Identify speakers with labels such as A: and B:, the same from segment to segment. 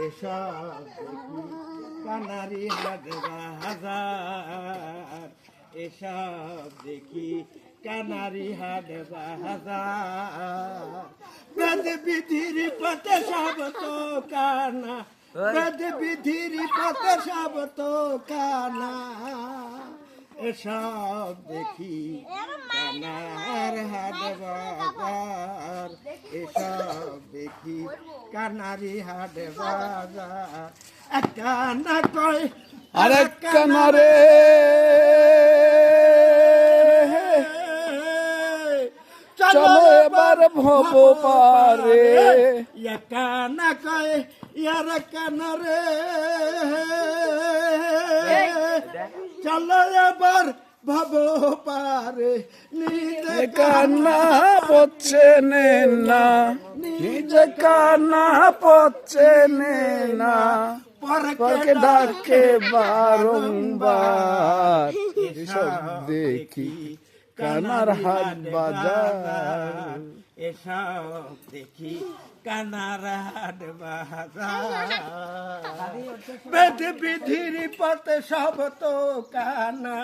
A: এসব দেখি কানারি হাট বাজার, এসব দেখি কানারি হাট বাজার। বেদ বিধির পথে সব তো কানা, বেদ বিধির পথে সব তো কানা, এসব দেখি কানার হাট বাজার, এসব দেখি কানারি হাট বাজার। এক কানা কয়
B: আরেক কানারে চলো এবার ভব পারে,
A: এক কানা কয় ইয়ার কানারে চলো এবার ভব পারে। নিজে
B: কান্না পচ্ছে না, নিজে কান্না পচ্ছে না, পরকে ডাকে বারংবার, এসব দেখি কানার হাট বাজার,
A: এসব দেখি কানার হাট বাজার। বেদ বিধির পথে সব তো কানা,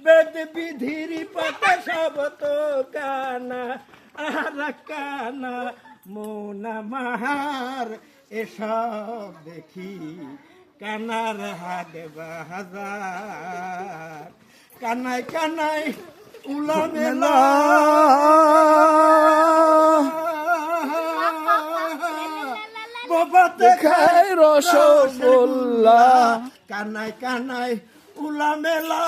A: বেদ বিধির পথে সব তো কানা, আর কানা মোনা মাহার, এসব দেখি কানার হাট বাজার। কানাই কানাই উলা মেলা, বাবাতে
B: খায় রসগোল্লা,
A: কানাই কানাই উলা মেলা,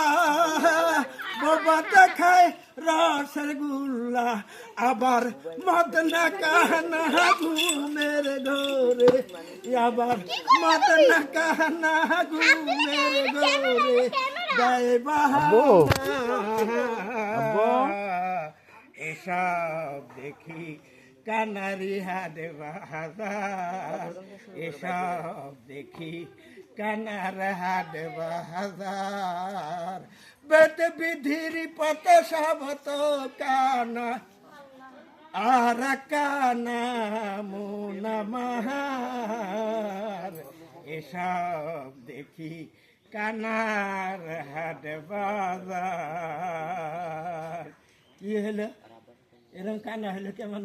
A: বাবাতে খায় রসের গুল্লা, আবার মদ না কানা ঘুমের ঘরে, আবার মদ না কানা ঘুমের ঘরে, গায়ে বাহানা। এসব দেখি কানারি হাট বাজার, এসব দেখি কানার হাট বাজার। বেদ বিধির পথে সব তো কানা, আর কানা মোনা মাহার, এসব দেখি কানার হাট বাজার। কি হলো এরকম কানা হলো কেমন?